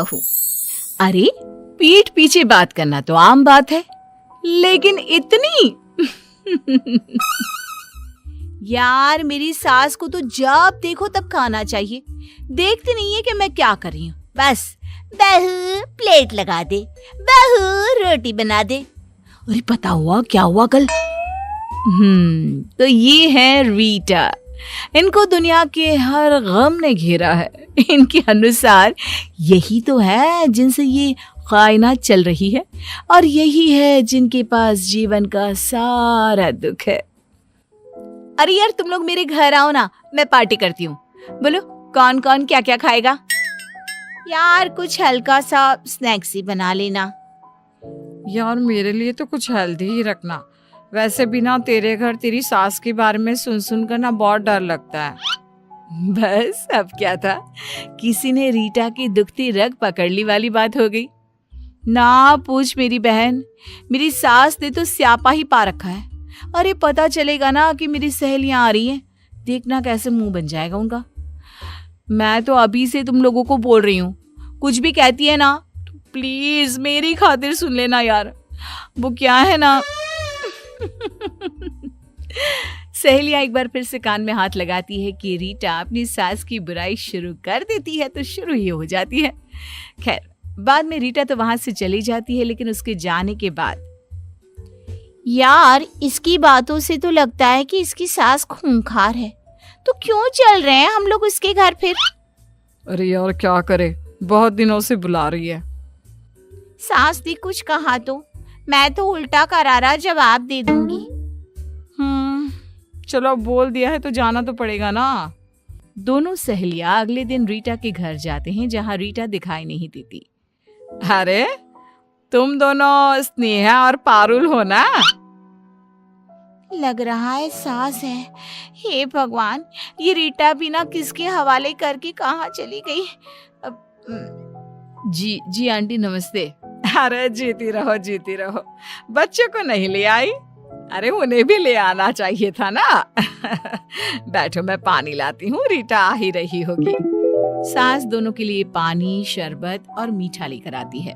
बहू। अरे पीठ पीछे बात करना तो आम बात है, लेकिन इतनी यार मेरी सास को तो जब देखो तब खाना चाहिए। देखती नहीं है कि मैं क्या कर रही हूँ। बस बहू प्लेट लगा दे, बहू रोटी बना दे। अरे पता हुआ क्या हुआ कल? तो ये है रीटा। इनको दुनिया के हर गम ने घेरा है। इनके अनुसार यही तो है जिनसे ये कायनात चल रही है, और यही है जिनके पास जीवन का सारा दुख है। अरे यार तुम लोग मेरे घर आओ ना, मैं पार्टी करती हूँ। बोलो कौन कौन क्या क्या खाएगा? यार कुछ हल्का सा स्नैक्स ही बना लेना। यार मेरे लिए तो कुछ हेल्दी ही रखना। वैसे भी ना तेरे घर तेरी सास के बारे में सुन कर ना बहुत डर लगता है। बस अब क्या था, किसी ने रीटा की दुखती रग पकड़ ली वाली बात हो गई। ना पूछ मेरी बहन, मेरी सास ने तो स्यापा ही पा रखा है। अरे पता चलेगा ना कि मेरी सहेलियां आ रही हैं, देखना कैसे मुंह बन जाएगा उनका। मैं तो अभी से तुम लोगों को बोल रही हूँ, कुछ भी कहती है ना तो प्लीज मेरी खातिर सुन लेना यार। वो क्या है ना सहेलियां एक बार फिर से कान में हाथ लगाती है कि रीटा अपनी सास की बुराई शुरू कर देती है तो शुरू ही हो जाती है। खैर बाद में रीटा तो वहां से चली जाती है, लेकिन उसके जाने के बाद यार इसकी बातों से तो लगता है कि इसकी सास खूंखार है, तो क्यों चल रहे हैं हम लोग उसके घर फिर? अरे यार क्या करे, बहुत दिनों से बुला रही है। सास ने कुछ कहा तो मैं तो उल्टा करारा जवाब दे दूंगी। चलो बोल दिया है तो जाना तो पड़ेगा ना। दोनों सहेलियां अगले दिन रीटा के घर जाते हैं, जहां रीटा दिखाई नहीं देती। अरे तुम दोनों स्नेहा और पारुल हो ना? लग रहा है सास है। हे भगवान, ये रीटा भी ना किसके हवाले करके कहाँ चली गई? जी आंटी नमस्ते। अरे जीती रहो। बच्चे को नहीं ले आई? अरे उन्हें भी ले आना चाहिए था ना। बैठो मैं पानी लाती हूँ, रीटा आ ही रही होगी। सास दोनों के लिए पानी, शरबत और मीठा लेकर आती है।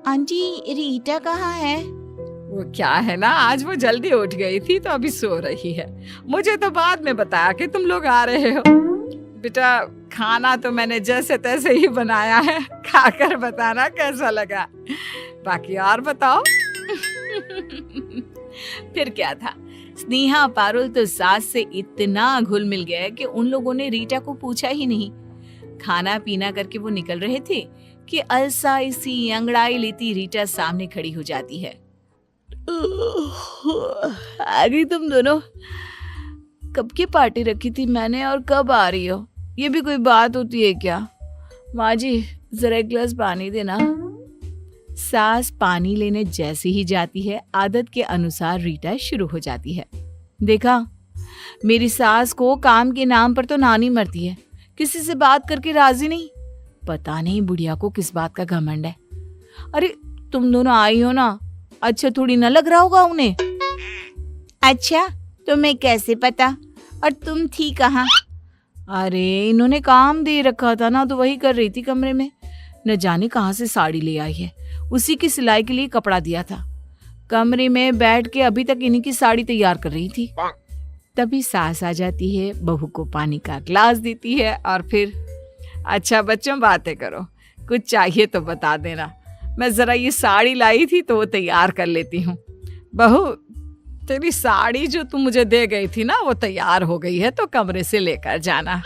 आंटी रीटा कहाँ है? वो क्या है ना, आज वो जल्दी उठ गई थी तो अभी सो रही है। मुझे तो बाद में बताया कि तुम लोग आ रहे हो। बेटा खाना तो मैंने जैसे तैसे ही बनाया है, खाकर बताना कैसा लगा। बाकी और बताओ। फिर क्या था, स्नेहा पारुल तो सास से इतना घुल मिल गए कि उन लोगों ने रीटा को पूछा ही नहीं। खाना पीना करके वो निकल रहे थे कि अलसाई सी अंगड़ाई लेती रीटा सामने खड़ी हो जाती है। आगे तुम दोनों, कब की पार्टी रखी थी मैंने और कब आ रही हो? ये भी कोई बात होती है क्या? माँ जी जरा एक गिलास पानी देना। सास पानी लेने जैसे ही जाती है, आदत के अनुसार रीटा शुरू हो जाती है। देखा, मेरी सास को काम के नाम पर तो नानी मरती है, किसी से बात करके राजी नहीं। पता नहीं बुढ़िया को किस बात का घमंड है। अरे तुम दोनों आई हो ना, अच्छा थोड़ी ना लग रहा होगा उन्हें। अच्छा तुम्हें कैसे पता? और तुम थी कहाँ? अरे इन्होंने काम दे रखा था ना, तो वही कर रही थी कमरे में। न जाने कहाँ से साड़ी ले आई है, उसी की सिलाई के लिए कपड़ा दिया था। कमरे में बैठ के अभी तक इन्हीं की साड़ी तैयार कर रही थी। तभी सास आ जाती है, बहू को पानी का ग्लास देती है और फिर, अच्छा बच्चों बातें करो, कुछ चाहिए तो बता देना। मैं जरा ये साड़ी लाई थी तो वो तैयार कर लेती हूँ। बहू तेरी साड़ी जो तुम मुझे दे गई थी ना, वो तैयार हो गई है, तो कमरे से लेकर जाना।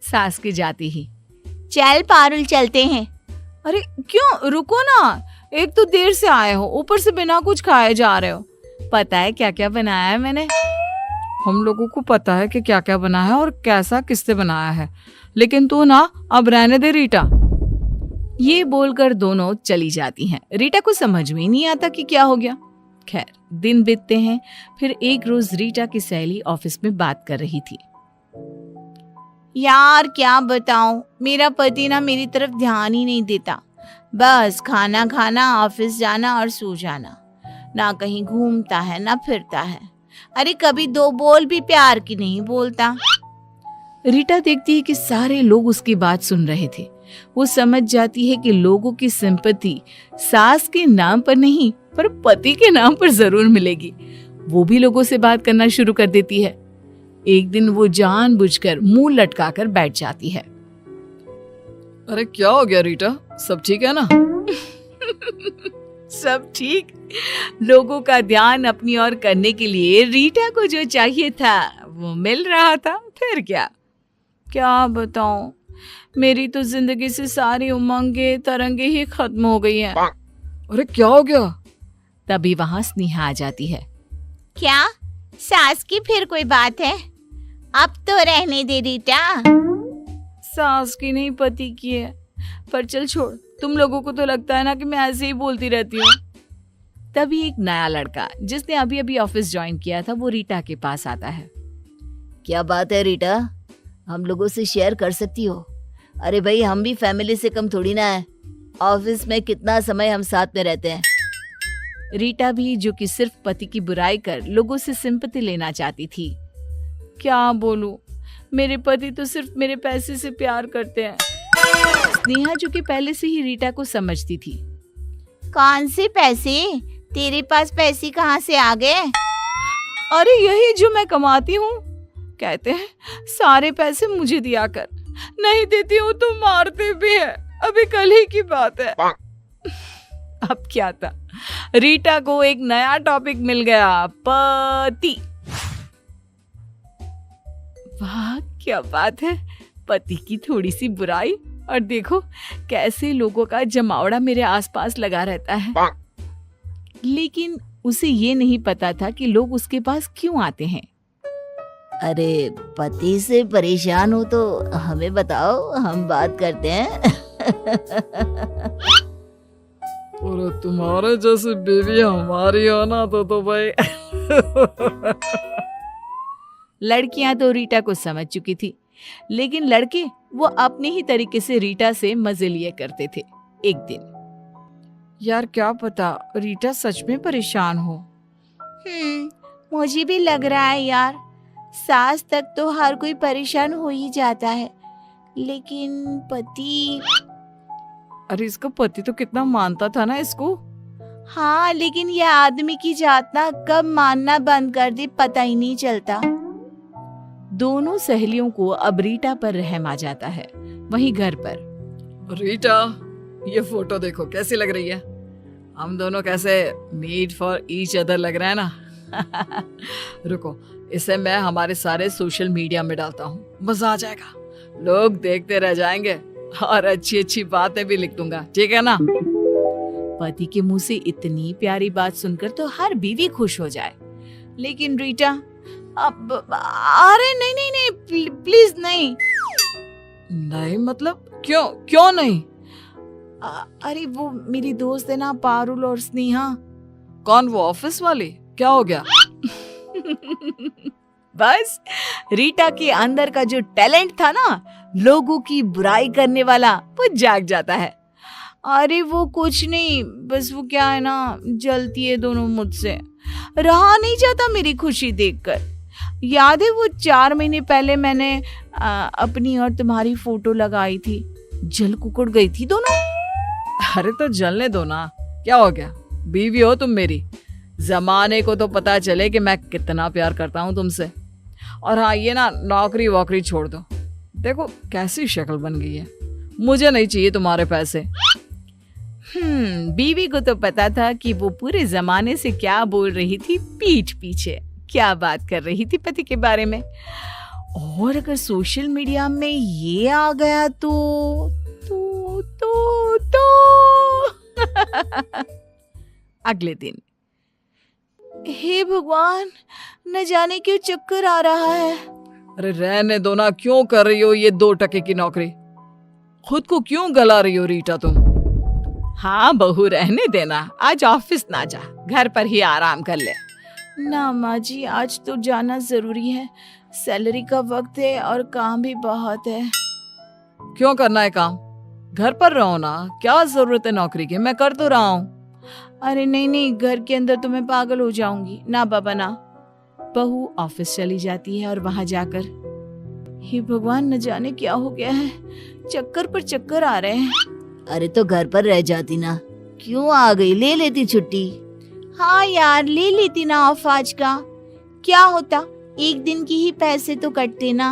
सास की जाती ही, चल पारुल चलते हैं। अरे क्यों, रुको ना, एक तो देर से आए हो, ऊपर से बिना कुछ खाए जा रहे हो। पता है क्या क्या बनाया है मैंने? हम लोगों को पता है कि क्या क्या बना है और कैसा किससे बनाया है, लेकिन तू ना अब रहने दे रीटा। ये बोलकर दोनों चली जाती हैं। रीटा को समझ में ही नहीं आता कि क्या हो गया। खैर दिन बीतते हैं। फिर एक रोज रीटा की सहेली ऑफिस में बात कर रही थी। यार क्या बताऊं, मेरा पति ना मेरी तरफ ध्यान ही नहीं देता। बस खाना खाना, ऑफिस जाना और सो जाना। ना कहीं घूमता है ना फिरता है। अरे कभी दो बोल भी प्यार की नहीं बोलता। रीटा देखती है कि सारे लोग उसकी बात सुन रहे थे, वो समझ जाती है कि लोगों की सिंपैथी सास के नाम पर नहीं पर पति के नाम पर जरूर मिलेगी। वो भी लोगों से बात करना शुरू कर देती है। एक दिन वो जानबूझकर मुंह लटकाकर बैठ जाती है। अरे क्या हो गया रीटा, सब ठीक है ना? सब ठीक। लोगों का ध्यान अपनी ओर करने के लिए रीटा को जो चाहिए था वो मिल रहा था। फिर क्या बताऊं, मेरी तो जिंदगी से सारी उमंगे तरंगे ही खत्म हो गई हैं। अरे क्या हो गया? तभी वहां स्नेहा आ जाती है। क्या सास की फिर कोई बात है? अब तो रहने दे रीटा। सास की नहीं पति की है। पर चल छोड़, तुम लोगों को तो लगता है ना कि मैं ऐसे ही बोलती रहती हूँ। तभी एक नया लड़का जिसने अभी अभी ऑफिस ज्वाइन किया था वो रीटा के पास आता है। क्या बात है रीटा, हम लोगों से शेयर कर सकती हो? अरे भाई, हम भी फैमिली से कम थोड़ी ना है। ऑफिस में कितना समय हम साथ में रहते हैं। रीटा भी, जो कि सिर्फ पति की बुराई कर लोगों से सिंपैथी लेना चाहती थी। क्या बोलूं, मेरे पति तो सिर्फ मेरे पैसे से प्यार करते हैं। स्नेहा, जो कि पहले से ही रीटा को समझती थी। कौन से पैसे? तेरे पास पैसे कहाँ से आ गए? अरे यही जो मैं कमाती हूँ। कहते हैं सारे पैसे मुझे दिया कर, नहीं देती हूँ तो मारते भी है। अभी कल ही की बात है। अब क्या था, रीटा को एक नया टॉपिक मिल गया, पति। वाह क्या बात है, पति की थोड़ी सी बुराई और देखो कैसे लोगों का जमावड़ा मेरे आसपास लगा रहता है। लेकिन उसे ये नहीं पता था कि लोग उसके पास क्यों आते हैं। अरे पति से परेशान हो तो हमें बताओ, हम बात करते हैं। और तुम्हारे जैसी बीवी हमारी हो ना तो भाई। लड़कियां तो रीटा को समझ चुकी थी, लेकिन लड़के वो अपने ही तरीके से रीटा से मजे लिए करते थे। एक दिन, यार क्या पता रीटा सच में परेशान हो। मुझे भी लग रहा है यार, सास तक तो हर कोई परेशान हो ही जाता है, लेकिन पति। अरे इसका पति तो कितना मानता था ना इसको। हाँ, लेकिन यह आदमी की जात ना कब मानना बंद कर दे पता ही नहीं चलता। दोनों सहेलियों को अब रीटा पर रहम आ जाता है। वहीं घर पर, रीटा ये फोटो देखो कैसी लग रही है। हम दोनों कैसे मेड फॉर ईच अदर लग रहे हैं ना। रुको, इसे मैं हमारे सारे सोशल मीडिया में डालता हूँ, मजा आ जाएगा। लोग देखते रह जाएंगे और अच्छी अच्छी बातें भी लिख दूंगा, ठीक है ना? पति के मुंह से इतनी प्यारी बात सुनकर तो हर बीवी खुश हो जाए, लेकिन रीटा अब, अरे नहीं नहीं नहीं, प्लीज नहीं। नहीं मतलब क्यों नहीं? अरे वो मेरी दोस्त है ना, पारुल और स्नेहा। कौन, वो ऑफिस वाली? क्या हो गया? बस रीटा के अंदर का जो टैलेंट था ना लोगों की बुराई करने वाला, वो जाग जाता है। अरे वो कुछ नहीं, बस वो क्या है ना, जलती है दोनों मुझसे। रहा नहीं जाता मेरी खुशी देखकर। याद है वो 4 महीने पहले मैंने अपनी और तुम्हारी फोटो लगाई थी, जल कुकड़ गई थी दोनों। अरे तो जलने दो ना, क्या हो गया? बीवी हो तुम मेरी, जमाने को तो पता चले कि मैं कितना प्यार करता हूँ तुमसे। और हाँ, ये ना नौकरी वोकरी छोड़ दो। देखो कैसी शक्ल बन गई है, मुझे नहीं चाहिए तुम्हारे पैसे। बीवी को तो पता था कि वो पूरे जमाने से क्या बोल रही थी पीठ पीछे, क्या बात कर रही थी पति के बारे में। और अगर सोशल मीडिया में ये आ गया तो अगले दिन, हे भगवान, न जाने क्यों चक्कर आ रहा है। अरे रहने दो ना, क्यों कर रही हो ये 2 टके की नौकरी? खुद को क्यों गला रही हो रीटा तुम? हाँ बहू, रहने देना, आज ऑफिस ना जा, घर पर ही आराम कर ले। ना माँ जी, आज तो जाना जरूरी है, सैलरी का वक्त है और काम भी बहुत है। क्यों करना है काम? घर पर रहो ना, क्या जरूरत है नौकरी की, मैं कर तो रहा हूँ। अरे नहीं नहीं, घर के अंदर तो मैं पागल हो जाऊंगी। ना बाबा ना। बहू ऑफिस चली जाती है और वहां जाकर, हे भगवान, न जाने क्या हो गया है, चक्कर पर चक्कर आ रहे हैं। अरे तो घर पर रह जाती ना, क्यों आ गई? ले लेती छुट्टी। हाँ यार, ले लेती ना ऑफ आज का, क्या होता, एक दिन की ही पैसे तो कटते ना।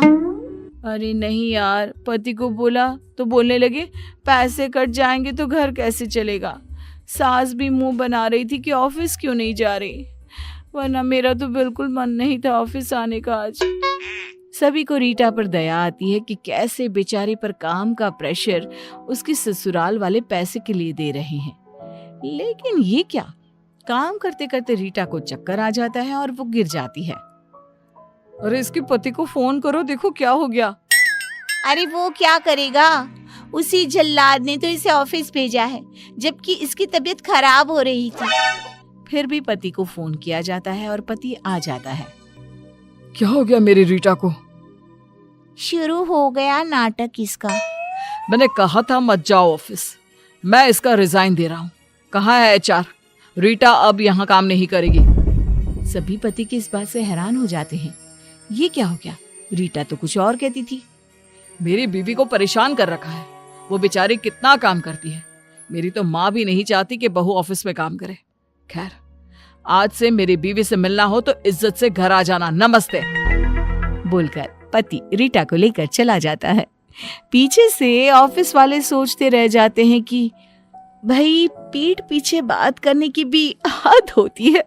अरे नहीं यार, पति को बोला तो बोलने लगे पैसे कट जाएंगे तो घर कैसे चलेगा। सास भी मुंह बना रही थी कि ऑफिस क्यों नहीं जा रही, वरना मेरा तो बिल्कुल मन नहीं था ऑफिस आने का आज। सभी को रीटा पर दया आती है कि कैसे बेचारे पर काम का प्रेशर उसके ससुराल वाले पैसे के लिए दे रहे हैं। लेकिन ये क्या, काम करते करते रीटा को चक्कर आ जाता है और वो गिर जाती है। अरे इसके पति को फोन करो, देखो क्या हो गया। अरे वो क्या करेगा, उसी जल्लाद ने तो इसे ऑफिस भेजा है, जबकि इसकी तबीयत खराब हो रही थी। फिर भी पति को फोन किया जाता है और पति आ जाता है। क्या हो गया मेरी रीटा को? शुरू हो गया नाटक इसका। मैंने कहा था मत जाओ ऑफिस, मैं इसका रिजाइन दे रहा हूँ। कहाँ है HR? रीटा अब यहाँ काम नहीं करेगी। सभी पति की इस बात से हैरान हो जाते हैं। ये क्या हो गया, रीटा तो कुछ और कहती थी। मेरी बीवी को परेशान कर रखा है, वो बेचारी कितना काम करती है। मेरी तो माँ भी नहीं चाहती कि बहू ऑफिस में काम करे। खैर, आज से मेरी बीवी से मिलना हो तो इज्जत से घर आ जाना। नमस्ते बोलकर पति रीटा को लेकर चला जाता है। पीछे से ऑफिस वाले सोचते रह जाते हैं कि भाई, पीठ पीछे बात करने की भी हद होती है।